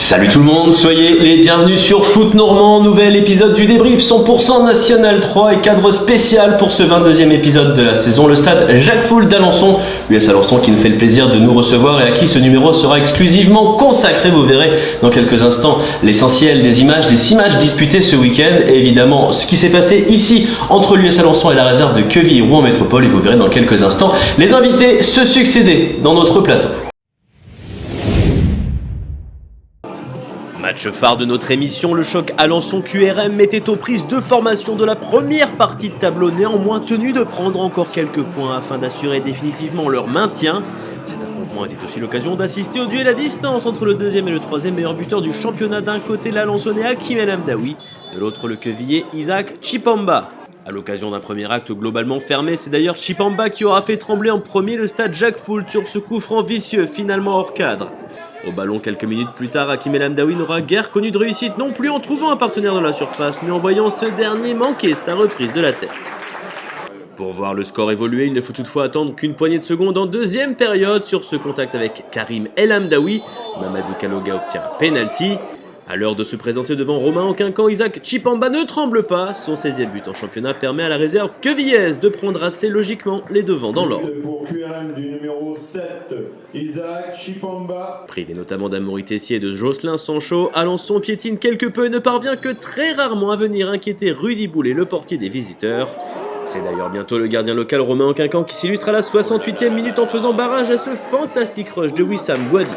Salut tout le monde, soyez les bienvenus sur Foot Normand, nouvel épisode du débrief 100% National 3 et cadre spécial pour ce 22e épisode de la saison. Le stade Jacques Foult d'Alençon, l'US Alençon qui nous fait le plaisir de nous recevoir et à qui ce numéro sera exclusivement consacré. Vous verrez dans quelques instants l'essentiel des images, des 6 matchs disputés ce week-end et évidemment ce qui s'est passé ici entre l'US Alençon et la réserve de Quevilly-Rouen Métropole. Et vous verrez dans quelques instants les invités se succéder dans notre plateau. Match phare de notre émission, le choc Alençon-QRM mettait aux prises deux formations de la première partie de tableau, néanmoins tenues de prendre encore quelques points afin d'assurer définitivement leur maintien. Cet affrontement était aussi l'occasion d'assister au duel à distance entre le deuxième et le troisième meilleur buteur du championnat. D'un côté l'Alençonnais Hakim El Hamdaoui, de l'autre le Quevillé Isaac Tchipamba. À l'occasion d'un premier acte globalement fermé, c'est d'ailleurs Tchipamba qui aura fait trembler en premier le stade Jacques Foult sur ce coup franc vicieux, finalement hors cadre. Au ballon, quelques minutes plus tard, Hakim El Hamdaoui n'aura guère connu de réussite non plus en trouvant un partenaire dans la surface, mais en voyant ce dernier manquer sa reprise de la tête. Pour voir le score évoluer, il ne faut toutefois attendre qu'une poignée de secondes en deuxième période. Sur ce contact avec Karim El Hamdaoui, Mamadou Kaloga obtient un penalty. À l'heure de se présenter devant Romain Enquincan, Isaac Tchipamba ne tremble pas. Son 16e but en championnat permet à la réserve quevillaise de prendre assez logiquement les devants dans l'ordre. Pour QRM du numéro 7, Isaac Tchipamba. Privé notamment d'Amaury Tessier et de Jocelyn Sancho, Alençon piétine quelque peu et ne parvient que très rarement à venir inquiéter Rudy Boulet, le portier des visiteurs. C'est d'ailleurs bientôt le gardien local Romain Enquincan qui s'illustre à la 68e minute en faisant barrage à ce fantastique rush de Wissam Bouadic.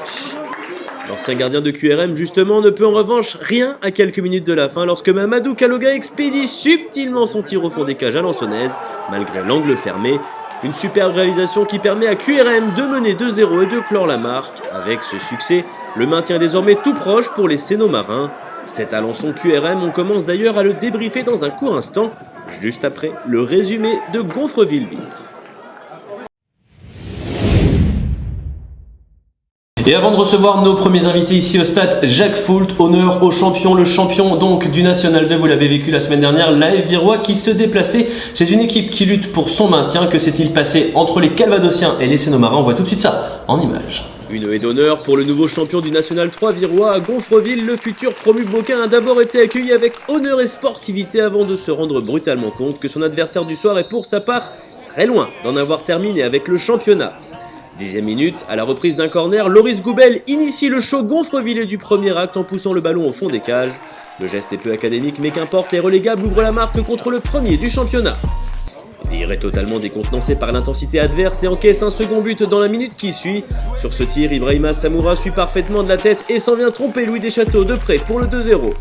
L'ancien gardien de QRM, justement, ne peut en revanche rien à quelques minutes de la fin lorsque Mamadou Kaloga expédie subtilement son tir au fond des cages alençonnaises, malgré l'angle fermé. Une superbe réalisation qui permet à QRM de mener 2-0 et de clore la marque. Avec ce succès, le maintien est désormais tout proche pour les Cénomarins. Cet Alençon QRM, on commence d'ailleurs à le débriefer dans un court instant, juste après le résumé de Gonfreville-Vire. Et avant de recevoir nos premiers invités ici au stade Jacques Foult, honneur au champion, le champion donc du National 2, vous l'avez vécu la semaine dernière, l'AF Virois qui se déplaçait chez une équipe qui lutte pour son maintien. Que s'est-il passé entre les Calvadosiens et les Cénomarins? On voit tout de suite ça en images. Une haie d'honneur pour le nouveau champion du National 3 Virois à Gonfreville. Le futur promu Boquin a d'abord été accueilli avec honneur et sportivité avant de se rendre brutalement compte que son adversaire du soir est pour sa part très loin d'en avoir terminé avec le championnat. 10e minute, à la reprise d'un corner, Loris Goubel initie le show gonfrevillais du premier acte en poussant le ballon au fond des cages. Le geste est peu académique mais qu'importe, les relégables ouvrent la marque contre le premier du championnat. Vire est totalement décontenancé par l'intensité adverse et encaisse un second but dans la minute qui suit. Sur ce tir, Ibrahima Samoura suit parfaitement de la tête et s'en vient tromper Louis Deschâteaux de près pour le 2-0.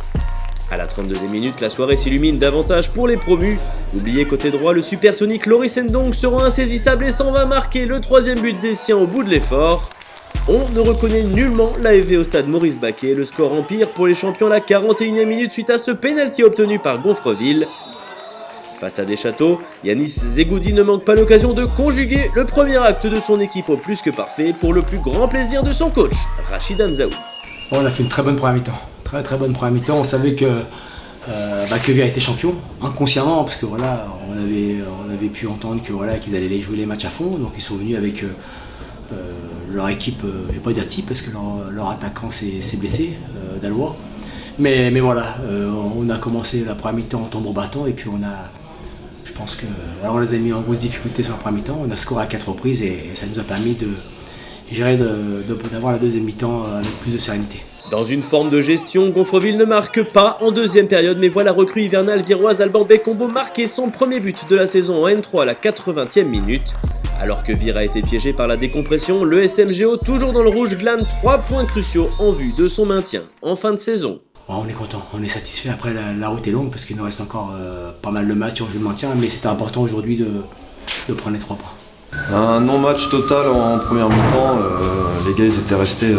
À la 32e minute, la soirée s'illumine davantage pour les promus. Oublié côté droit, le supersonique Loris Ndong sera insaisissable et s'en va marquer le 3e but des siens au bout de l'effort. On ne reconnaît nullement l'AFV au stade Maurice Baquet. Le score empire pour les champions à la 41e minute suite à ce pénalty obtenu par Gonfreville. Face à Deschâteaux, Yanis Zegoudi ne manque pas l'occasion de conjuguer le premier acte de son équipe au plus que parfait pour le plus grand plaisir de son coach, Rachid Hamzaoui. On a fait une très bonne première mi-temps. Très bonne première mi-temps. On savait que Quevilly a été champion inconsciemment parce que voilà, on avait pu entendre que voilà qu'ils allaient jouer les matchs à fond. Donc ils sont venus avec leur équipe, je vais pas dire type parce que leur attaquant s'est blessé, Dalois. Mais voilà, on a commencé la première mi-temps en tambour battant et puis je pense que voilà, on les a mis en grosse difficulté sur la première mi-temps. On a scoré à 4 reprises et ça nous a permis d'avoir la deuxième mi-temps avec plus de sérénité. Dans une forme de gestion, Gonfreville ne marque pas en deuxième période, mais voit la recrue hivernale viroise Alban Bekombo marquer son premier but de la saison en N3 à la 80e minute. Alors que Vire a été piégé par la décompression, le SMGO, toujours dans le rouge, glane 3 points cruciaux en vue de son maintien en fin de saison. On est content, on est satisfait. Après la route est longue parce qu'il nous reste encore pas mal de matchs en jeu de maintien, mais c'était important aujourd'hui de prendre les 3 points. Un non-match total en première mi-temps, les gars ils étaient restés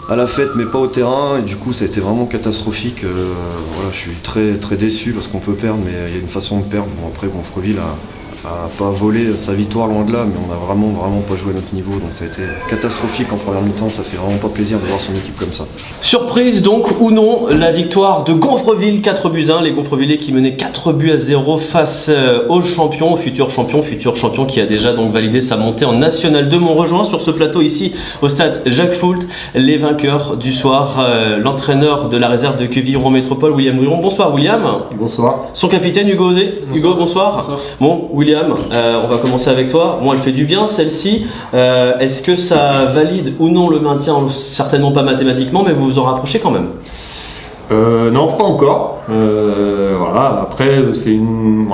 à la fête mais pas au terrain et du coup ça a été vraiment catastrophique. Voilà, je suis très déçu parce qu'on peut perdre mais il y a une façon de perdre. Bon, après Gonfreville pas volé sa victoire loin de là, mais on a vraiment pas joué à notre niveau, donc ça a été catastrophique en première mi-temps, ça fait vraiment pas plaisir de voir son équipe comme ça. Surprise donc ou non, la victoire de Gonfreville 4-1, les Gonfrevillais qui menaient 4-0 face au champion, futur champion qui a déjà donc validé sa montée en National 2. On rejoint sur ce plateau ici au stade Jacques Foult les vainqueurs du soir, l'entraîneur de la réserve de Quevilly-Rouen Métropole, William Louiron. Bonsoir William. Bonsoir. Son capitaine Hugo Osé. Hugo, bonsoir. Bon, William, on va commencer avec toi. Bon, elle fait du bien celle-ci. Est-ce que ça valide ou non le maintien? Certainement pas mathématiquement, mais vous vous en rapprochez quand même. Non, pas encore. Voilà. Après, c'est une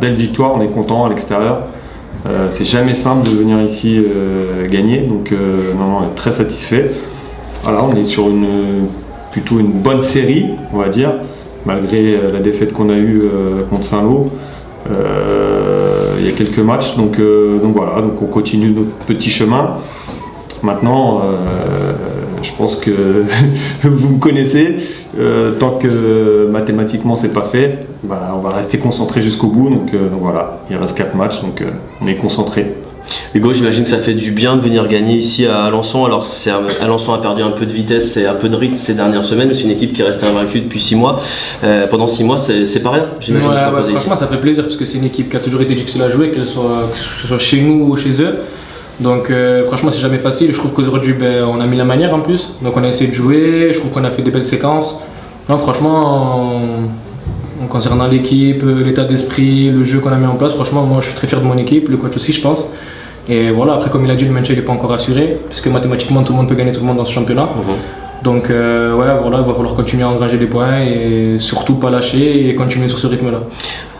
belle victoire. On est content à l'extérieur. C'est jamais simple de venir ici gagner. Donc, non, on est très satisfait. Voilà, on est sur plutôt une bonne série, on va dire, malgré la défaite qu'on a eue contre Saint-Lô. Il y a quelques matchs, donc voilà, donc on continue notre petit chemin. Maintenant, je pense que vous me connaissez, tant que mathématiquement c'est pas fait, on va rester concentré jusqu'au bout. Donc voilà, il reste 4 matchs, donc on est concentré. Hugo, j'imagine que ça fait du bien de venir gagner ici à Alençon. Alors Alençon a perdu un peu de vitesse et un peu de rythme ces dernières semaines, mais c'est une équipe qui est restée invaincue depuis 6 mois. Pendant 6 mois, c'est pas rien, j'imagine. Franchement, ça fait plaisir parce que c'est une équipe qui a toujours été difficile à jouer, que ce soit chez nous ou chez eux. Donc franchement, c'est jamais facile. Je trouve qu'aujourd'hui, on a mis la manière en plus. Donc on a essayé de jouer, je trouve qu'on a fait des belles séquences. Non, franchement, concernant l'équipe, l'état d'esprit, le jeu qu'on a mis en place, franchement, moi je suis très fier de mon équipe, le coach aussi, je pense. Et voilà, après, comme il a dit, le maintien n'est pas encore assuré, puisque mathématiquement, tout le monde peut gagner tout le monde dans ce championnat. Donc, voilà, il va falloir continuer à engranger des points et surtout pas lâcher et continuer sur ce rythme-là.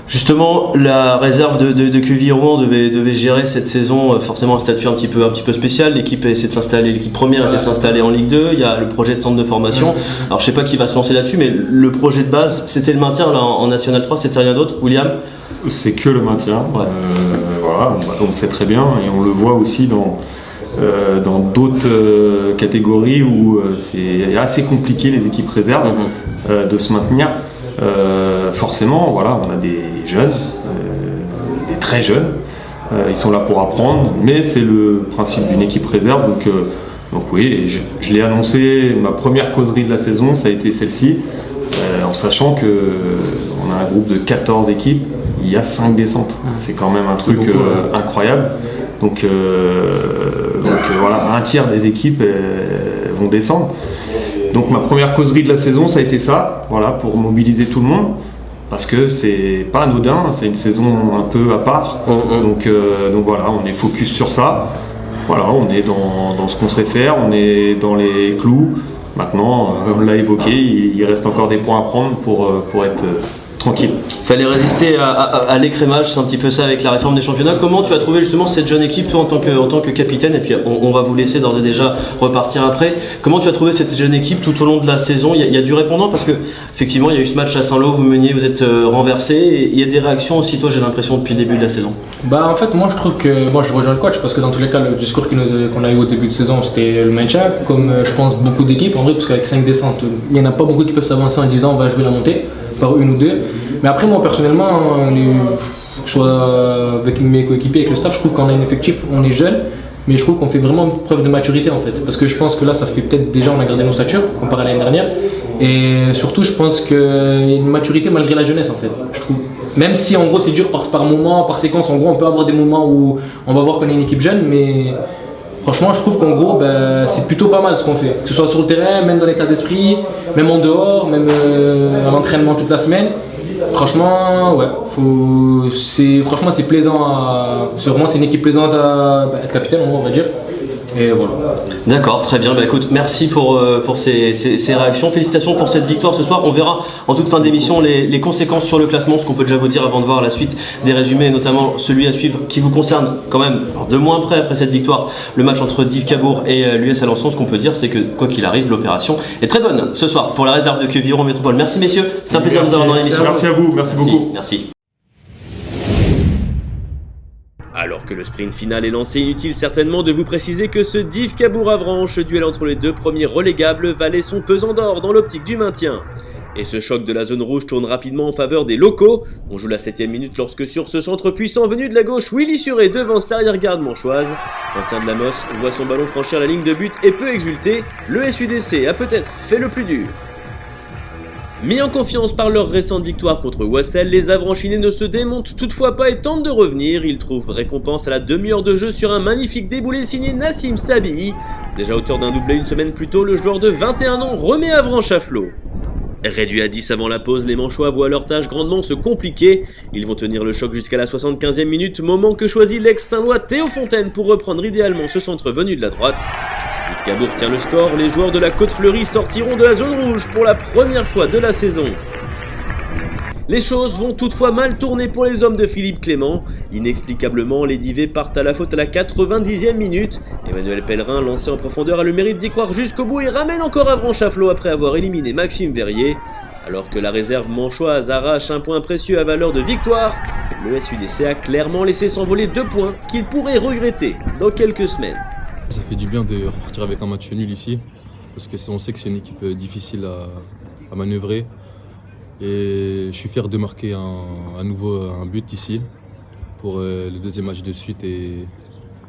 Justement, la réserve de Quevilly-Rouen devait gérer cette saison forcément un statut un petit peu spécial. L'équipe essaie de s'installer, l'équipe première essaie de s'installer en Ligue 2. Il y a le projet de centre de formation. Alors je sais pas qui va se lancer là-dessus, mais le projet de base, c'était le maintien là, en National 3, c'était rien d'autre. William? C'est que le maintien. Ouais. Voilà, on le sait très bien et on le voit aussi dans d'autres catégories où c'est assez compliqué les équipes réserves de se maintenir. Forcément, voilà, on a des jeunes, des très jeunes, ils sont là pour apprendre, mais c'est le principe d'une équipe réserve. Donc oui, je l'ai annoncé, ma première causerie de la saison, ça a été celle-ci, en sachant qu'on a un groupe de 14 équipes, il y a 5 descentes. C'est quand même un truc incroyable. Donc voilà, un tiers des équipes vont descendre. Donc ma première causerie de la saison, ça a été ça, voilà, pour mobiliser tout le monde, parce que c'est pas anodin, c'est une saison un peu à part. Donc voilà, on est focus sur ça. Voilà, on est dans ce qu'on sait faire, on est dans les clous. Maintenant, on l'a évoqué, il reste encore des points à prendre pour être tranquille. Fallait résister à l'écrémage, c'est un petit peu ça avec la réforme des championnats. Comment tu as trouvé justement cette jeune équipe, toi en tant que capitaine, et puis on va vous laisser d'ores et déjà repartir après. Comment tu as trouvé cette jeune équipe tout au long de la saison? Il y a du répondant parce que effectivement il y a eu ce match à Saint-Lô, vous meniez, vous êtes renversé, et il y a des réactions aussi, toi j'ai l'impression depuis le début de la saison. En fait moi je trouve que, je rejoins le coach parce que dans tous les cas le discours qu'on a eu au début de saison c'était le maintien, comme je pense beaucoup d'équipes en vrai, parce qu'avec 5 descentes, il n'y en a pas beaucoup qui peuvent s'avancer en disant on va jouer la montée par une ou deux. Mais après moi personnellement, que ce soit avec mes coéquipiers, avec le staff, je trouve qu'on a un effectif, on est jeune, mais je trouve qu'on fait vraiment preuve de maturité en fait. Parce que je pense que là ça fait peut-être déjà on a gardé nos statures comparé à l'année dernière. Et surtout je pense qu'il y a une maturité malgré la jeunesse en fait, je trouve. Même si en gros c'est dur par moment, par séquence, en gros on peut avoir des moments où on va voir qu'on est une équipe jeune, mais franchement je trouve qu'en gros c'est plutôt pas mal ce qu'on fait. Que ce soit sur le terrain, même dans l'état d'esprit, même en dehors, même à l'entraînement toute la semaine. Franchement, ouais, c'est plaisant. C'est une équipe plaisante à être capitaine, on va dire. Et voilà. D'accord, très bien. Écoute, merci pour ces réactions. Félicitations pour cette victoire ce soir. On verra en toute fin d'émission les conséquences sur le classement, ce qu'on peut déjà vous dire avant de voir la suite des résumés, notamment celui à suivre qui vous concerne quand même de moins près après cette victoire, le match entre Div Cabourg et l'US Alençon. Ce qu'on peut dire, c'est que quoi qu'il arrive, l'opération est très bonne ce soir pour la réserve de Quevilly-Rouen Métropole. Merci messieurs, c'est un plaisir de vous avoir dans l'émission. Merci à vous, merci beaucoup. Merci. Alors que le sprint final est lancé, inutile certainement de vous préciser que ce Div Cabourg-Avranches, duel entre les deux premiers relégables, valait son pesant d'or dans l'optique du maintien. Et ce choc de la zone rouge tourne rapidement en faveur des locaux. On joue la 7ème minute lorsque sur ce centre puissant venu de la gauche, Willy Suré devance l'arrière-garde manchoise. L'ancien de la Mosse voit son ballon franchir la ligne de but et peut exulter. Le SUDC a peut-être fait le plus dur. Mis en confiance par leur récente victoire contre Wassel, les Avranchinais ne se démontent toutefois pas et tentent de revenir. Ils trouvent récompense à la demi-heure de jeu sur un magnifique déboulé signé Nassim Sabihi. Déjà auteur d'un doublé une semaine plus tôt, le joueur de 21 ans remet Avranches à flot. Réduit à 10 avant la pause, les Manchois voient leur tâche grandement se compliquer. Ils vont tenir le choc jusqu'à la 75e minute, moment que choisit l'ex-Saint-Lois Théo Fontaine pour reprendre idéalement ce centre venu de la droite. Si Yves Cabourg tient le score, les joueurs de la Côte-Fleurie sortiront de la zone rouge pour la première fois de la saison. Les choses vont toutefois mal tourner pour les hommes de Philippe Clément. Inexplicablement, les Divés partent à la faute à la 90e minute. Emmanuel Pellerin, lancé en profondeur, a le mérite d'y croire jusqu'au bout et ramène encore Avranches à flot après avoir éliminé Maxime Verrier. Alors que la réserve manchoise arrache un point précieux à valeur de victoire, le SUDC a clairement laissé s'envoler 2 points qu'il pourrait regretter dans quelques semaines. Ça fait du bien de repartir avec un match nul ici, parce que on sait que c'est une équipe difficile à manœuvrer. Et je suis fier de marquer à nouveau un but ici pour le deuxième match de suite et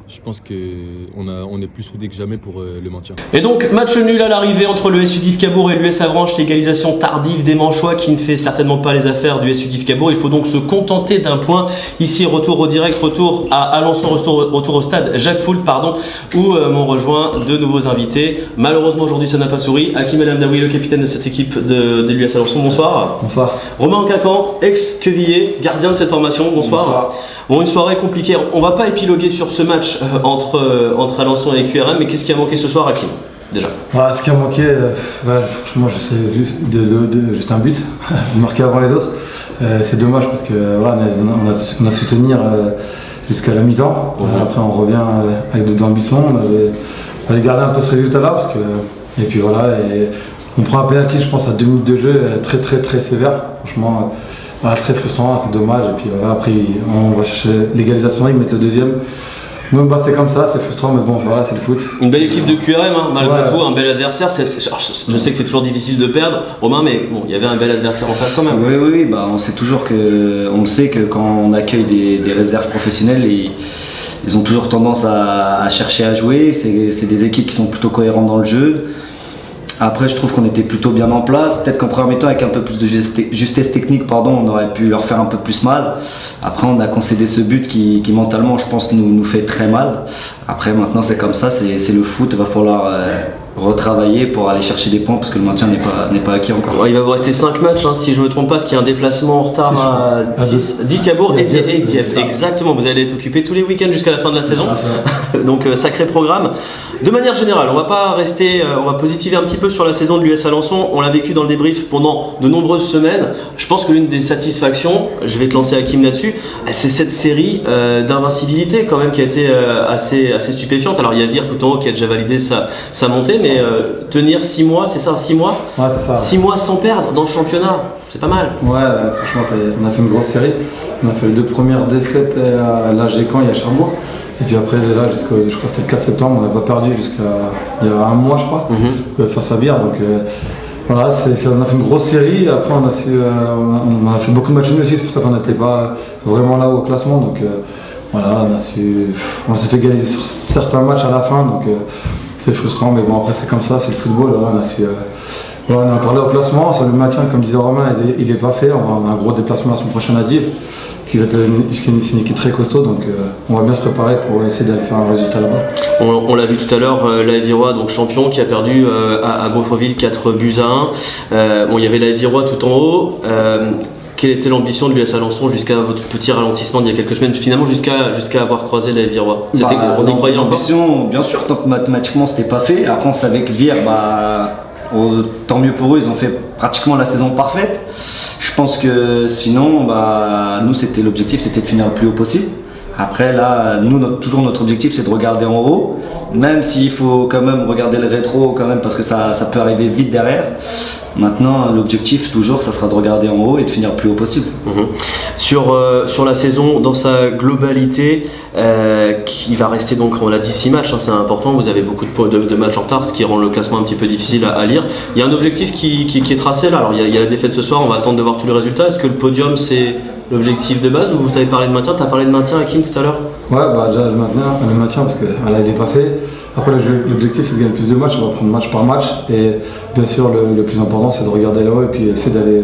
je pense qu'on est plus soudés que jamais pour le maintien. Et donc match nul à l'arrivée entre le SU d'Yves Cabourg et l'US Avranches, l'égalisation tardive des Manchois qui ne fait certainement pas les affaires du SU d'Yves Cabourg. Il faut donc se contenter d'un point. Ici retour au direct, retour à Alençon, retour au stade Jacques Foult, où m'ont rejoint de nouveaux invités. Malheureusement aujourd'hui ça n'a pas souri. Hakim El Amdaoui, le capitaine de cette équipe de l'US Alençon, bonsoir. Bonsoir. Romain Quincan, ex-Quevillier, gardien de cette formation, bonsoir. Bon, une soirée compliquée. On va pas épiloguer sur ce match entre Alençon et QRM, mais qu'est-ce qui a manqué ce soir, Hakim, déjà? Ce qui a manqué, franchement, j'essaie juste juste un but, de marquer avant les autres. C'est dommage parce que voilà, on a su tenir jusqu'à la mi-temps. Après, on revient avec d'autres ambitions. On avait gardé un peu ce résultat-là parce que et puis voilà, et on prend un penalty, je pense, à 2 minutes de jeu, très sévère. Franchement. Très frustrant, c'est dommage. Et puis voilà, après, on va chercher l'égalisation, ils mettent le deuxième. Donc c'est comme ça, c'est frustrant, mais bon, voilà, c'est le foot. Une belle équipe de QRM, malgré tout, un bel adversaire. Je sais que c'est toujours difficile de perdre, Romain, mais bon, il y avait un bel adversaire en face quand même. Oui, on sait toujours on sait que quand on accueille des réserves professionnelles, ils ont toujours tendance à chercher à jouer. C'est des équipes qui sont plutôt cohérentes dans le jeu. Après, je trouve qu'on était plutôt bien en place. Peut-être qu'en première mi-temps, avec un peu plus de justesse technique, on aurait pu leur faire un peu plus mal. Après, on a concédé ce but qui mentalement, je pense, nous fait très mal. Après, maintenant, c'est comme ça, c'est le foot. Il va falloir retravailler pour aller chercher des points parce que le maintien n'est pas acquis encore. Il va vous rester 5 matchs, si je ne me trompe pas, parce qu'il y a un déplacement en retard à Yves Cabourg et Dieppe. Exactement, vous allez être occupé tous les week-ends jusqu'à la fin de la saison. Donc, sacré programme. De manière générale, on va pas rester, on va positiver un petit peu sur la saison de l'US Alençon. On l'a vécu dans le débrief pendant de nombreuses semaines. Je pense que l'une des satisfactions, je vais te lancer Hakim là-dessus, c'est cette série d'invincibilité quand même qui a été assez stupéfiante. Alors il y a Vire tout en haut qui a déjà validé sa montée, mais tenir 6 mois, c'est ça, 6 mois, ouais, c'est ça. 6 mois sans perdre dans le championnat, c'est pas mal. Ouais, franchement, on a fait une grosse série. On a fait les 2 premières défaites à l'AG Caen et à Cherbourg. Et puis après, là, je crois que c'était le 4 septembre, on n'a pas perdu jusqu'à il y a un mois, je crois, face à Vire. Donc voilà, on a fait une grosse série. Après, on a fait beaucoup de matchs nuls aussi, c'est pour ça qu'on n'était pas vraiment là au classement. Donc voilà, on s'est fait égaliser sur certains matchs à la fin. Donc c'est frustrant, mais bon, après, c'est comme ça, c'est le football. Là, on est encore là au classement. Sur le maintien, comme disait Romain, il n'est pas fait. On a un gros déplacement la semaine prochaine à Dives, qui va être une équipe très costaud, donc on va bien se préparer pour essayer d'aller faire un résultat là-bas. On l'a vu tout à l'heure, l'AF Virois, donc champion, qui a perdu à Gonfreville 4 buts à 1. Il y avait l'AF Virois tout en haut. Quelle était l'ambition de l'US Alençon jusqu'à votre petit ralentissement d'il y a quelques semaines, finalement jusqu'à avoir croisé l'AF Virois? On y croyait encore? Bien sûr, tant que mathématiquement c'était pas fait. Après on savait que Vire, tant mieux pour eux, ils ont fait pratiquement la saison parfaite. Je pense que sinon, nous c'était l'objectif, c'était de finir le plus haut possible. Après là, toujours notre objectif c'est de regarder en haut, même s'il faut quand même regarder le rétro quand même parce que ça peut arriver vite derrière. Maintenant, l'objectif toujours, ça sera de regarder en haut et de finir le plus haut possible. Sur la saison dans sa globalité, qui va rester donc, on l'a dit, 6 matchs, hein, c'est important, vous avez beaucoup de matchs en retard, ce qui rend le classement un petit peu difficile à lire. Il y a un objectif qui est tracé là, alors il y a la défaite ce soir, on va attendre de voir tous les résultats. Est-ce que le podium c'est l'objectif de base ou vous avez parlé de maintien? Tu as parlé de maintien, Hakim, tout à l'heure? Ouais, bah déjà le maintien parce que là il n'est pas fait. Après l'objectif c'est de gagner plus de matchs, on va prendre match par match et bien sûr le plus important c'est de regarder là-haut et puis essayer d'aller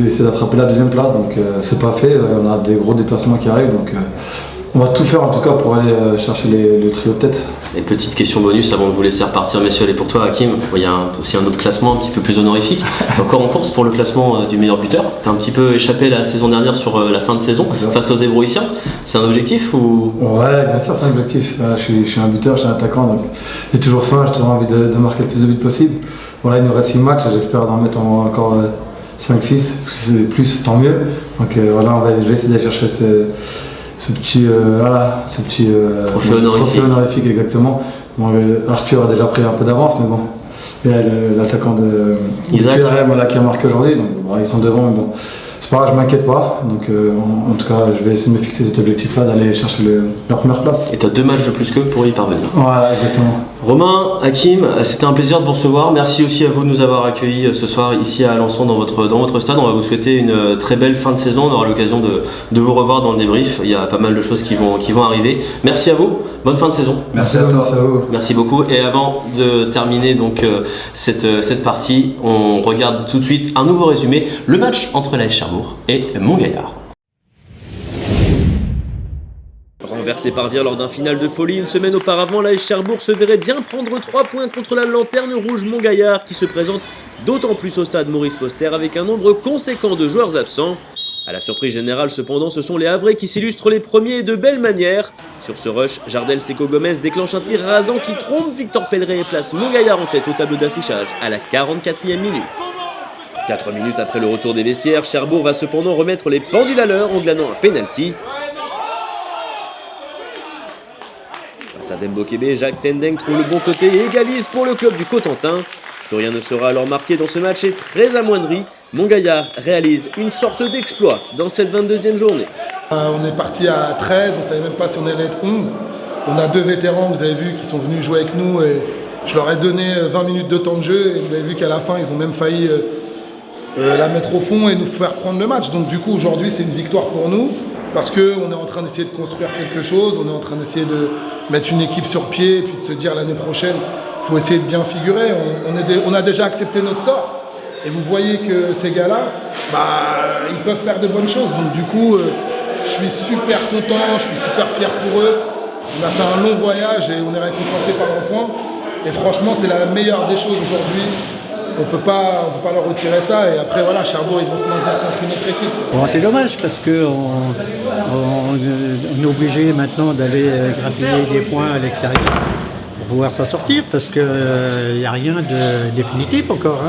essayer d'attraper la deuxième place, donc c'est pas fait, on a des gros déplacements qui arrivent, donc on va tout faire en tout cas pour aller chercher le trio de tête. Et petite question bonus avant de vous laisser repartir, messieurs, et pour toi, Hakim, il y a aussi un autre classement un petit peu plus honorifique. T'es encore en course pour le classement du meilleur buteur. T'as un petit peu échappé la saison dernière sur la fin de saison face aux Zébrouissiens. C'est un objectif ou? Ouais, bien sûr, c'est un objectif. Je suis un buteur, je suis un attaquant, donc j'ai toujours faim, j'ai toujours envie de marquer le plus de buts possible. Voilà, il nous reste 6 matchs, j'espère d'en mettre encore 5-6, si c'est plus, tant mieux. Donc voilà, je vais essayer d'aller chercher ce petit trophée honorifique, exactement. Bon, Arthur a déjà pris un peu d'avance, mais bon, et l'attaquant de Isaac qui a marqué aujourd'hui, donc bon, ils sont devant, mais bon, c'est pas grave, je m'inquiète pas. Donc en tout cas, je vais essayer de me fixer cet objectif-là, d'aller chercher la première place. Et tu as 2 matchs de plus qu'eux pour y parvenir. Voilà, exactement. Romain, Hakim, c'était un plaisir de vous recevoir. Merci aussi à vous de nous avoir accueillis ce soir ici à Alençon dans votre stade. On va vous souhaiter une très belle fin de saison. On aura l'occasion de vous revoir dans le débrief. Il y a pas mal de choses qui vont arriver. Merci à vous. Bonne fin de saison. Merci à toi. Merci beaucoup. Et avant de terminer donc cette partie, on regarde tout de suite un nouveau résumé. Le match entre l'AS Cherbourg et Montgaillard. Renversé par Vire lors d'un final de folie une semaine auparavant, l'AS Cherbourg se verrait bien prendre 3 points contre la lanterne rouge Montgaillard qui se présente d'autant plus au stade Maurice Poster avec un nombre conséquent de joueurs absents. À la surprise générale cependant, ce sont les Havrais qui s'illustrent les premiers et de belle manière. Sur ce rush, Jardel Seco Gomez déclenche un tir rasant qui trompe Victor Pellerin et place Montgaillard en tête au tableau d'affichage à la 44e minute. 4 minutes après le retour des vestiaires, Cherbourg va cependant remettre les pendules à l'heure en glanant un penalty. Grâce à Dembo Kébé, Jacques Tendeng trouve le bon côté et égalise pour le club du Cotentin. Plus rien ne sera alors marqué dans ce match et très amoindri, Montgaillard réalise une sorte d'exploit dans cette 22e journée. On est parti à 13, on ne savait même pas si on allait être 11. On a 2 vétérans, vous avez vu, qui sont venus jouer avec nous et je leur ai donné 20 minutes de temps de jeu et vous avez vu qu'à la fin, ils ont même failli la mettre au fond et nous faire prendre le match. Donc du coup, aujourd'hui, c'est une victoire pour nous parce qu'on est en train d'essayer de construire quelque chose, on est en train d'essayer de mettre une équipe sur pied et puis de se dire l'année prochaine, il faut essayer de bien figurer. On a déjà accepté notre sort. Et vous voyez que ces gars-là, ils peuvent faire de bonnes choses. Donc du coup, je suis super content, je suis super fier pour eux. On a fait un long voyage et on est récompensé par un point. Et franchement, c'est la meilleure des choses aujourd'hui. On peut pas leur retirer ça. Et après, voilà, Cherbourg, ils vont se maintenir contre une autre équipe. Bon, c'est dommage parce qu'on est obligé maintenant d'aller grappiller des points à l'extérieur pour pouvoir s'en sortir parce qu'il n'y a rien de définitif encore.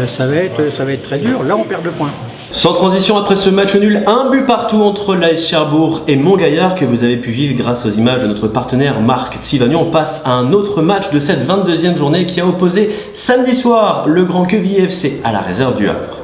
Ça va être très dur. Là, on perd 2 points. Sans transition après ce match nul, un but partout entre l'AS Cherbourg et Montgaillard que vous avez pu vivre grâce aux images de notre partenaire Marc Tsivagnon. On passe à un autre match de cette 22e journée qui a opposé samedi soir le Grand Quevilly FC à la réserve du Havre.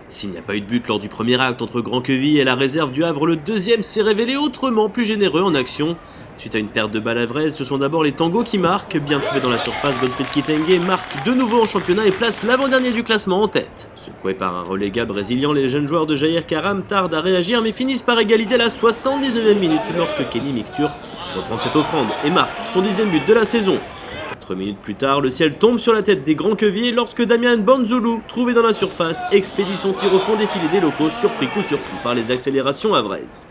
S'il n'y a pas eu de but lors du premier acte entre Grand Quevilly et la réserve du Havre, le deuxième s'est révélé autrement plus généreux en action. Suite à une perte de balle havraise, ce sont d'abord les tangos qui marquent. Bien trouvé dans la surface, Godfried Kitenge marque de nouveau en championnat et place l'avant-dernier du classement en tête. Secoué par un relégable brésilien, les jeunes joueurs de Jair Karam tardent à réagir mais finissent par égaliser à la 79e minute lorsque Kenny Mixture reprend cette offrande et marque son 10e but de la saison. 4 minutes plus tard, le ciel tombe sur la tête des Grands Quevilly lorsque Damien Banzoulou, trouvé dans la surface, expédie son tir au fond défilé des locaux, surpris coup sur coup par les accélérations havraises.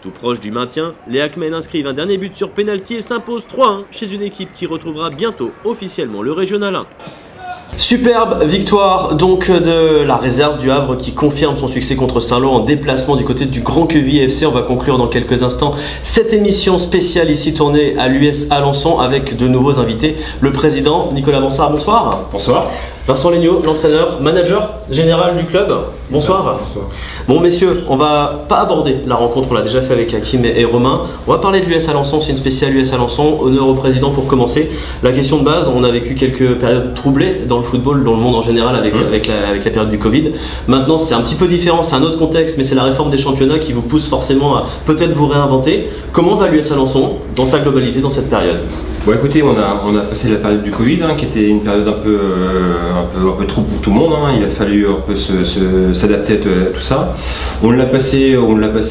Tout proche du maintien, les Hackmen inscrivent un dernier but sur pénalty et s'imposent 3-1 chez une équipe qui retrouvera bientôt officiellement le Régional 1. Superbe victoire donc de la réserve du Havre qui confirme son succès contre Saint-Lô en déplacement du côté du Grand Quevilly FC. On va conclure dans quelques instants cette émission spéciale ici tournée à l'US Alençon avec de nouveaux invités. Le président Nicolas Bansard, bonsoir. Bonsoir. Vincent Legnaud, l'entraîneur, manager général du club. Bonsoir. Bonsoir. Bon messieurs, on va pas aborder la rencontre, on l'a déjà fait avec Hakim et Romain. On va parler de l'US Alençon, c'est une spéciale US Alençon. Honneur au président pour commencer. La question de base, on a vécu quelques périodes troublées dans le football, dans le monde en général avec la période du Covid. Maintenant c'est un petit peu différent, c'est un autre contexte, mais c'est la réforme des championnats qui vous pousse forcément à peut-être vous réinventer. Comment va l'US Alençon dans sa globalité dans cette période? Bon, écoutez, on a passé la période du Covid, qui était une période un peu trouble pour tout le monde. Il a fallu un peu s'adapter à tout ça. On l'a passé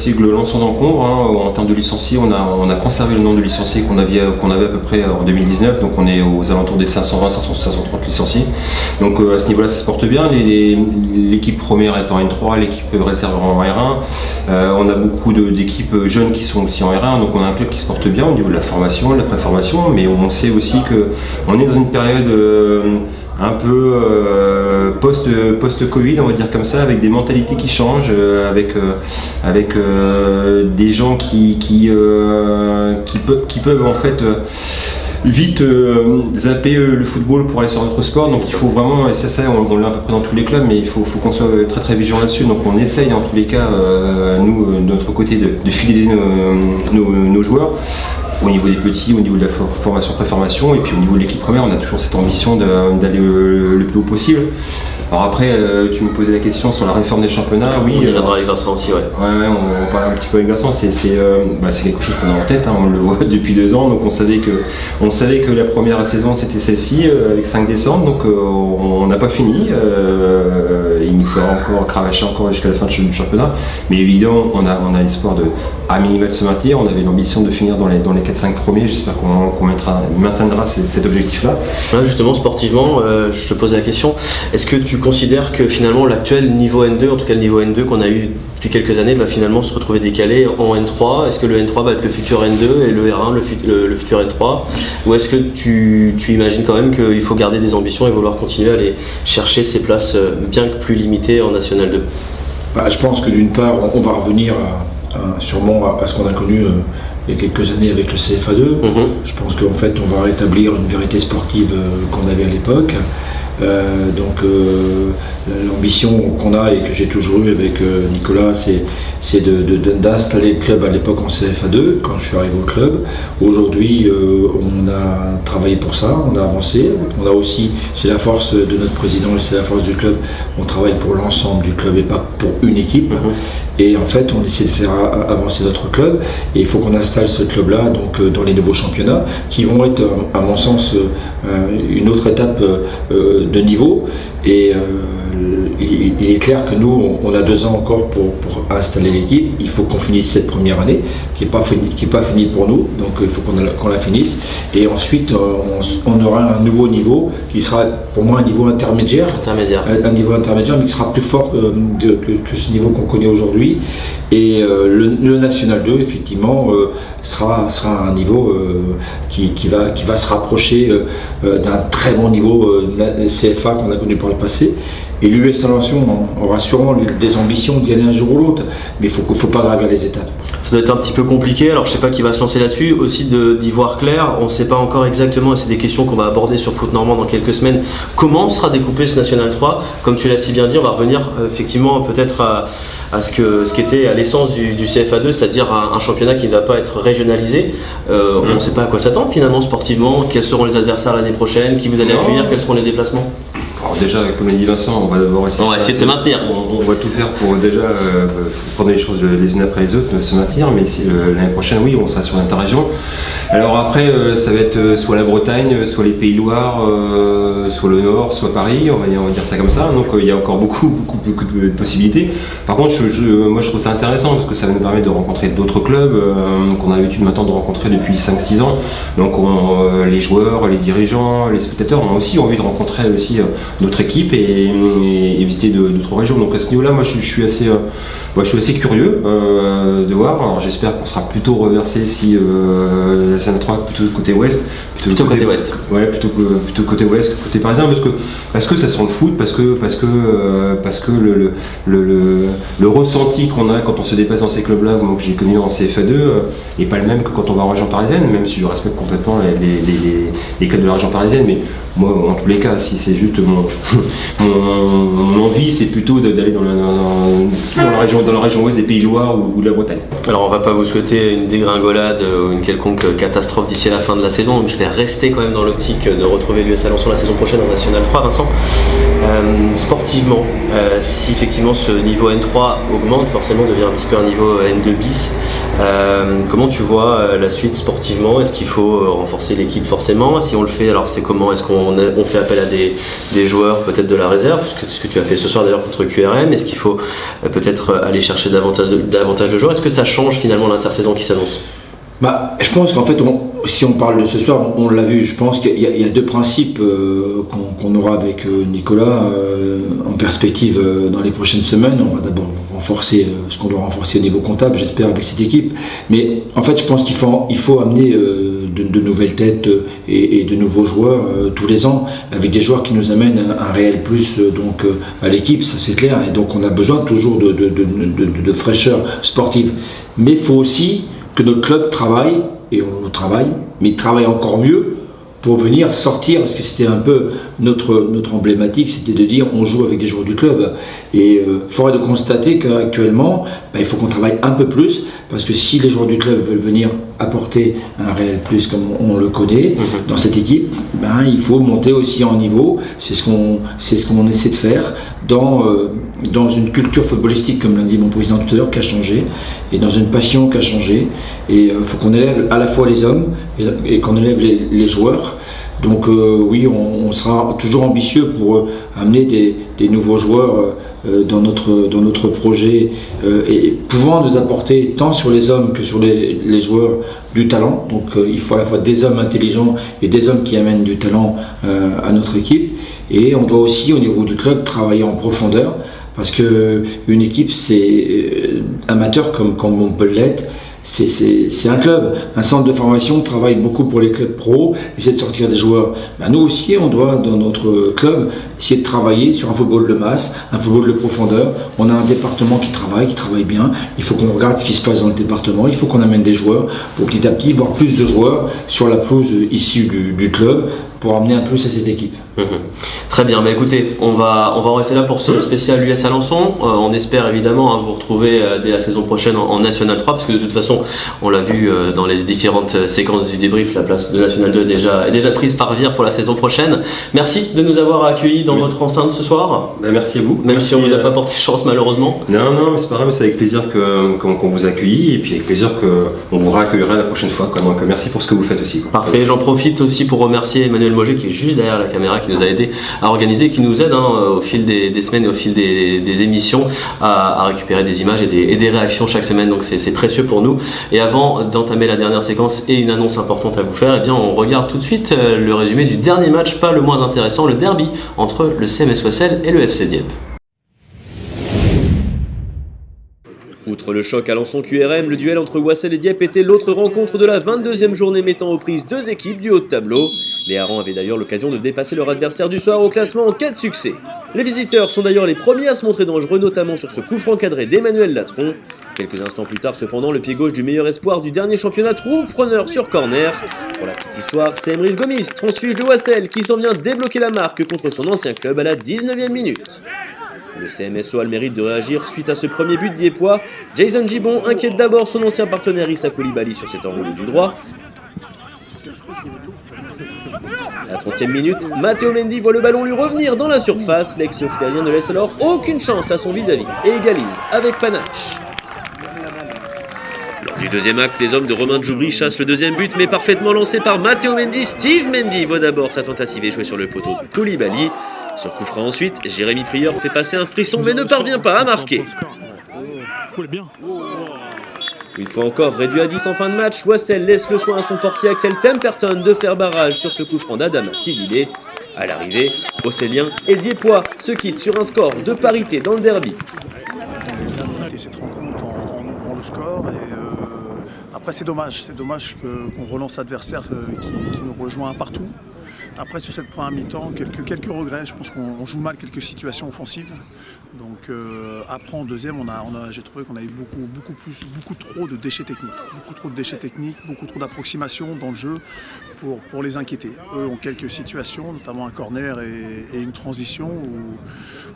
globalement sans encombre. En termes de licenciés, on a conservé le nombre de licenciés qu'on avait à peu près en 2019. Donc on est aux alentours des 520-530 licenciés. Donc à ce niveau-là, ça se porte bien. L'équipe première est en N3, l'équipe réserve en R1. On a beaucoup d'équipes jeunes qui sont aussi en R1. Donc on a un club qui se porte bien au niveau de la formation, de la préformation. Mais on sait aussi qu'on est dans une période un peu post-Covid, on va dire comme ça, avec des mentalités qui changent, avec des gens qui peuvent en fait vite zapper le football pour aller sur notre sport. Donc il faut vraiment, et ça on l'a à peu près dans tous les clubs, mais il faut qu'on soit très très vigilant là-dessus. Donc on essaye en tous les cas, nous de notre côté, de fidéliser nos joueurs. Au niveau des petits, au niveau de la formation, préformation, et puis au niveau de l'équipe première, on a toujours cette ambition d'aller le plus haut possible. Alors après, tu me posais la question sur la réforme des championnats. Oui, on viendra avec Vincent aussi, ouais. On parle un petit peu avec Vincent. C'est quelque chose qu'on a en tête. On le voit depuis 2 ans. Donc on savait que la première saison c'était celle-ci avec 5 décembre. Donc on n'a pas fini. Il nous faudra encore cravacher jusqu'à la fin du championnat. Mais évidemment, on a l'espoir à minima de se maintenir. On avait l'ambition de finir dans les 4-5 premiers. J'espère qu'on maintiendra cet objectif-là. Là, justement, sportivement, je te pose la question. Est-ce que tu considères que finalement l'actuel niveau N2, en tout cas le niveau N2 qu'on a eu depuis quelques années, va finalement se retrouver décalé en N3? Est-ce que le N3 va être le futur N2 et le R1 le futur N3? Ou est-ce que tu imagines quand même qu'il faut garder des ambitions et vouloir continuer à aller chercher ces places bien que plus limitées en National 2? Je pense que d'une part, on va revenir sûrement à ce qu'on a connu il y a quelques années avec le CFA2. Je pense qu'en fait, on va rétablir une vérité sportive qu'on avait à l'époque. L'ambition qu'on a et que j'ai toujours eu avec Nicolas, c'est d'installer le club à l'époque en CFA2 quand je suis arrivé au club. Aujourd'hui, on a travaillé pour ça, on a avancé. On a aussi, c'est la force de notre président et c'est la force du club, on travaille pour l'ensemble du club et pas pour une équipe. Et en fait, on essaie de faire avancer notre club et il faut qu'on installe ce club-là dans les nouveaux championnats qui vont être, à mon sens, une autre étape de niveau. Et il est clair que nous, on a 2 ans encore pour installer l'équipe. Il faut qu'on finisse cette première année, qui n'est pas finie pour nous, donc il faut qu'on la finisse. Et ensuite, on aura un nouveau niveau qui sera pour moi un niveau intermédiaire. Un niveau intermédiaire, mais qui sera plus fort que ce niveau qu'on connaît aujourd'hui. Et le National 2, effectivement, sera un niveau qui va se rapprocher d'un très bon niveau CFA qu'on a connu par le passé. Et l'US Alençon aura sûrement des ambitions d'y aller un jour ou l'autre, mais il ne faut pas gravir les étapes. Ça doit être un petit peu compliqué, alors je ne sais pas qui va se lancer là-dessus, aussi d'y voir clair, on ne sait pas encore exactement, et c'est des questions qu'on va aborder sur Foot Normand dans quelques semaines, comment sera découpé ce National 3. Comme tu l'as si bien dit, on va revenir effectivement peut-être à ce qu'était à l'essence du CFA2, c'est-à-dire un championnat qui ne va pas être régionalisé. On ne sait pas à quoi s'attendre finalement sportivement, quels seront les adversaires l'année prochaine, qui vous allez accueillir, quels seront les déplacements? Alors déjà, comme l'a dit Vincent, on va d'abord essayer de se maintenir. On va tout faire pour déjà prendre les choses les unes après les autres, se maintenir, mais l'année prochaine, oui, on sera sur l'interrégion. Alors après, ça va être soit la Bretagne, soit les Pays de Loire, soit le Nord, soit Paris, on va dire ça comme ça. Donc il y a encore beaucoup de possibilités. Par contre, moi je trouve ça intéressant parce que ça va nous permettre de rencontrer d'autres clubs qu'on a l'habitude maintenant de rencontrer depuis 5-6 ans. Donc les joueurs, les dirigeants, les spectateurs ont aussi envie de rencontrer aussi d'autres équipes et visiter d'autres régions. Donc à ce niveau-là, moi je suis assez curieux de voir. Alors j'espère qu'on sera plutôt reversé si la National 3 plutôt côté ouest, Plutôt côté ouest. Ouais, plutôt côté ouest, côté parisien, parce que ça sent le foot, parce que le ressenti qu'on a quand on se déplace dans ces clubs-là, moi que j'ai connu en CFA2, n'est pas le même que quand on va en région parisienne, même si je respecte complètement les clubs de la région parisienne, mais moi, en tous les cas, si c'est juste mon envie, c'est plutôt d'aller dans la région ouest des Pays-de-Loire ou de la Bretagne. Alors, on va pas vous souhaiter une dégringolade ou une quelconque catastrophe d'ici à la fin de la saison, donc je vais rester quand même dans l'optique de retrouver l'US Alençon la saison prochaine en National 3. Vincent, sportivement, si effectivement ce niveau N3 augmente, forcément devient un petit peu un niveau N2 bis. Comment tu vois la suite sportivement? Est-ce qu'il faut renforcer l'équipe forcément? Si on le fait, alors c'est comment? Est-ce qu'on fait appel à des joueurs peut-être de la réserve, ce que tu as fait ce soir d'ailleurs contre QRM? Est-ce qu'il faut peut-être aller chercher davantage de joueurs? Est-ce que ça change finalement l'intersaison qui s'annonce? Je pense qu'en fait, si on parle de ce soir, on l'a vu, je pense qu'il y a deux principes qu'on aura avec Nicolas en perspective dans les prochaines semaines. On va d'abord renforcer ce qu'on doit renforcer au niveau comptable, j'espère, avec cette équipe. Mais en fait, je pense qu'il faut amener de nouvelles têtes et de nouveaux joueurs tous les ans, avec des joueurs qui nous amènent un réel plus à l'équipe, ça c'est clair. Et donc on a besoin toujours de fraîcheur sportive. Mais il faut aussi que notre club travaille, et on travaille, mais il travaille encore mieux pour venir sortir, parce que c'était un peu notre emblématique, c'était de dire on joue avec des joueurs du club. Et fort est de constater qu'actuellement, il faut qu'on travaille un peu plus, parce que si les joueurs du club veulent venir apporter un réel plus comme on le connaît dans cette équipe, il faut monter aussi en niveau. C'est ce qu'on essaie de faire dans une culture footballistique, comme l'a dit mon président tout à l'heure, qui a changé, et dans une passion qui a changé. Et il faut qu'on élève à la fois les hommes et qu'on élève les joueurs. Donc oui, on sera toujours ambitieux pour amener des nouveaux joueurs dans notre projet et pouvant nous apporter tant sur les hommes que sur les joueurs du talent. Donc il faut à la fois des hommes intelligents et des hommes qui amènent du talent à notre équipe. Et on doit aussi au niveau du club travailler en profondeur, parce qu'une équipe c'est amateur comme on peut l'être. C'est un club, un centre de formation travaille beaucoup pour les clubs pro, essaie de sortir des joueurs. Nous aussi, on doit, dans notre club, essayer de travailler sur un football de masse, un football de profondeur. On a un département qui travaille bien. Il faut qu'on regarde ce qui se passe dans le département. Il faut qu'on amène des joueurs pour petit à petit voir plus de joueurs sur la pelouse issue du club pour amener un plus à cette équipe. Très bien, écoutez, on va en rester là pour ce spécial US Alençon. On espère évidemment vous retrouver dès la saison prochaine en National 3, parce que de toute façon, on l'a vu dans les différentes séquences du débrief, la place de National 2 est déjà prise par Vire pour la saison prochaine. Merci de nous avoir accueillis dans votre enceinte ce soir. Merci à vous. Même si on vous a pas porté chance malheureusement. Non, mais c'est pas grave, c'est avec plaisir qu'on vous accueille, et puis avec plaisir qu'on vous réaccueillera la prochaine fois. Donc merci pour ce que vous faites aussi. Parfait, j'en profite aussi pour remercier Emmanuel Moget qui est juste derrière la caméra, qui nous a aidé à organiser, qui nous aide au fil des semaines et au fil des émissions à récupérer des images et des réactions chaque semaine, donc c'est précieux pour nous. Et avant d'entamer la dernière séquence et une annonce importante à vous faire, on regarde tout de suite le résumé du dernier match, pas le moins intéressant, le derby entre le CMS Wassel et le FC Dieppe. Outre le choc Alençon QRM, le duel entre Wassel et Dieppe était l'autre rencontre de la 22e journée, mettant aux prises deux équipes du haut de tableau. Les Harans avaient d'ailleurs l'occasion de dépasser leur adversaire du soir au classement en cas de succès. Les visiteurs sont d'ailleurs les premiers à se montrer dangereux, notamment sur ce coup franc cadré d'Emmanuel Latron. Quelques instants plus tard, cependant, le pied gauche du meilleur espoir du dernier championnat trouve preneur sur corner. Pour la petite histoire, c'est Emrys Gomis, transfuge de Wassel, qui s'en vient débloquer la marque contre son ancien club à la 19e minute. Le CMSO a le mérite de réagir suite à ce premier but diepois. Jason Gibon inquiète d'abord son ancien partenaire Issa Koulibaly sur cet enroulé du droit. À la 30e minute, Matteo Mendy voit le ballon lui revenir dans la surface. L'ex-Flérien ne laisse alors aucune chance à son vis-à-vis et égalise avec panache. Lors du deuxième acte, les hommes de Romain Djoubri chassent le deuxième but, mais parfaitement lancé par Matteo Mendy. Steve Mendy voit d'abord sa tentative échouer sur le poteau de Koulibaly. Sur coup franc ensuite, Jérémy Prieur fait passer un frisson mais ne parvient pas à marquer. Une fois encore réduit à 10 en fin de match, Wassel laisse le soin à son portier Axel Temperton de faire barrage sur ce coup franc d'Adama Sidilé. À l'arrivée, Wasseliens et Diepois se quittent sur un score de parité dans le derby. Cette rencontre en ouvrant le score et Après c'est dommage qu'on relance l'adversaire qui nous rejoint partout. Après sur cette première mi-temps, quelques regrets, je pense qu'on joue mal quelques situations offensives. Donc après en deuxième, j'ai trouvé qu'on avait beaucoup trop de déchets techniques, beaucoup trop d'approximations dans le jeu pour les inquiéter. Eux ont quelques situations, notamment un corner et une transition où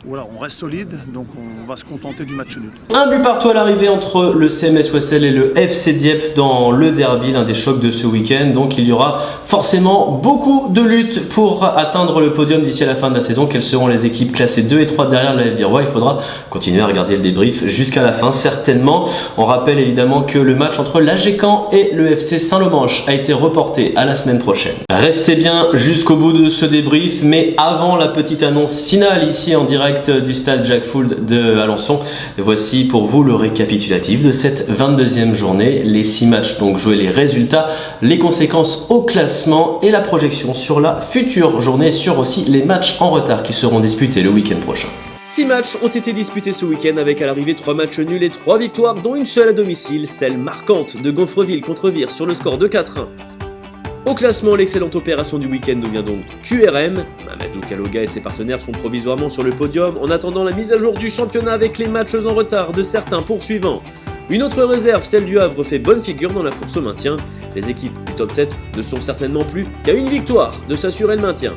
voilà, on reste solide, donc on va se contenter du match nul. Un but partout à l'arrivée entre le CMS Wessel et le FC Dieppe dans le derby, l'un des chocs de ce week-end. Donc il y aura forcément beaucoup de lutte pour atteindre le podium d'ici à la fin de la saison. Quelles seront les équipes classées 2 et 3 derrière la Virois? Il faudra continuer à regarder le débrief jusqu'à la fin, certainement. On rappelle évidemment que le match entre l'AG Caen et le FC Saint-Lomanche a été reporté à la semaine prochaine. Restez bien jusqu'au bout de ce débrief, mais avant la petite annonce finale ici en direct du stade Jacques Fould de Alençon, voici pour vous le récapitulatif de cette 22e journée, les 6 matchs donc joués, les résultats, les conséquences au classement et la projection sur la future journée, sur aussi les matchs en retard qui seront disputés le week-end prochain. 6 matchs ont été disputés ce week-end avec à l'arrivée 3 matchs nuls et 3 victoires, dont une seule à domicile, celle marquante de Gonfreville contre Vire sur le score de 4-1. Au classement, l'excellente opération du week-end nous vient donc du QRM. Mamadou Kaloga et ses partenaires sont provisoirement sur le podium en attendant la mise à jour du championnat avec les matchs en retard de certains poursuivants. Une autre réserve, celle du Havre, fait bonne figure dans la course au maintien. Les équipes du top 7 ne sont certainement plus qu'à une victoire de s'assurer le maintien.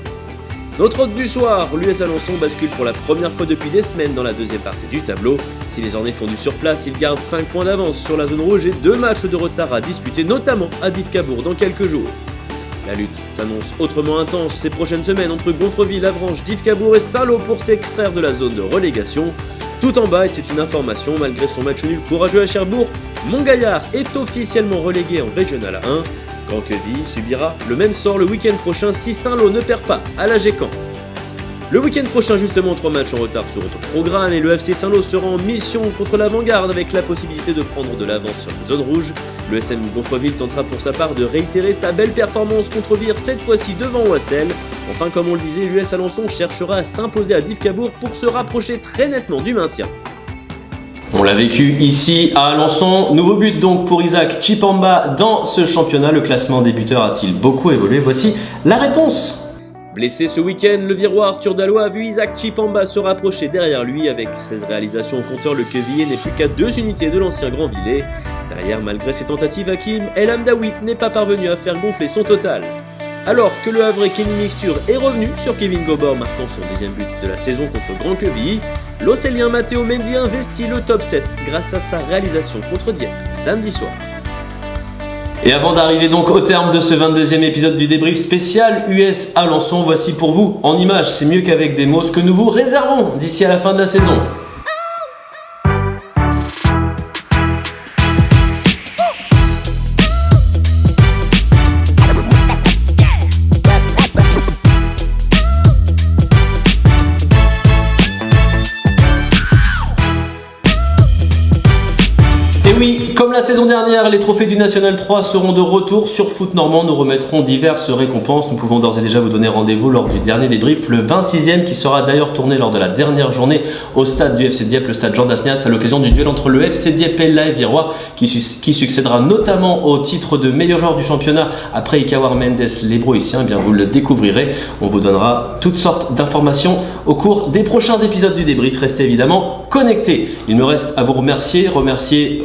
Notre hôte du soir, l'US Alençon bascule pour la première fois depuis des semaines dans la deuxième partie du tableau. Si les Ornais font du surplace, ils gardent 5 points d'avance sur la zone rouge et 2 matchs de retard à disputer, notamment à Dives-Cabourg dans quelques jours. La lutte s'annonce autrement intense ces prochaines semaines entre Gonfreville, Avranches, Dives-Cabourg et Saint-Lô pour s'extraire de la zone de relégation. Tout en bas, et c'est une information, malgré son match nul courageux à Cherbourg, Montgaillard est officiellement relégué en Régional 1. Grand-Queville subira le même sort le week-end prochain si Saint-Lô ne perd pas à l'AG Caen. Le week-end prochain, justement, 3 matchs en retard seront au programme et le FC Saint-Lô sera en mission contre l'Avant-Garde avec la possibilité de prendre de l'avance sur la zone rouge. Le SM Gonfreville tentera pour sa part de réitérer sa belle performance contre Vire, cette fois-ci devant Oissel. Enfin, comme on le disait, l'US Alençon cherchera à s'imposer à Dives-Cabourg pour se rapprocher très nettement du maintien. On l'a vécu ici à Alençon. Nouveau but donc pour Isaac Chipamba dans ce championnat. Le classement des buteurs a-t-il beaucoup évolué? Voici la réponse. Blessé ce week-end, le Virois Arthur Dallois a vu Isaac Chipamba se rapprocher derrière lui. Avec 16 réalisations au compteur, le Quevillier n'est plus qu'à 2 unités de l'ancien Grandvillers. Derrière, malgré ses tentatives, Hakim El Hamdaoui n'est pas parvenu à faire gonfler son total. Alors que le Havre Kenny Mixture est revenu sur Kevin Gobor marquant son 2e but de la saison contre Grand-Quevilly, l'Ocellien Matteo Mendy investit le top 7 grâce à sa réalisation contre Dieppe samedi soir. Et avant d'arriver donc au terme de ce 22e épisode du débrief spécial US Alençon, voici pour vous, en images, c'est mieux qu'avec des mots, ce que nous vous réservons d'ici à la fin de la saison. Oui, comme la saison dernière, les trophées du National 3 seront de retour sur Foot Normand. Nous remettrons diverses récompenses. Nous pouvons d'ores et déjà vous donner rendez-vous lors du dernier débrief, le 26e, qui sera d'ailleurs tourné lors de la dernière journée au stade du FC Dieppe, le stade Jean Dasnias, à l'occasion du duel entre le FC Dieppe et l'AF Virois, qui succédera notamment au titre de meilleur joueur du championnat après Ikawar Mendes, l'hébroïcien. Eh bien, vous le découvrirez. On vous donnera toutes sortes d'informations au cours des prochains épisodes du débrief. Restez évidemment connectés. Il me reste à vous remercier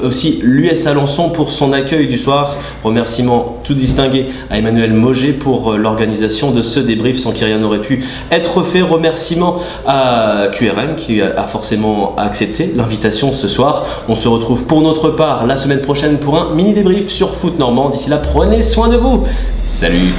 aussi l'US Alençon pour son accueil du soir. Remerciements tout distingués à Emmanuel Moget pour l'organisation de ce débrief sans qui rien n'aurait pu être fait. Remerciements à QRM qui a forcément accepté l'invitation ce soir. On se retrouve pour notre part la semaine prochaine pour un mini débrief sur Foot Normand. D'ici là, prenez soin de vous. Salut!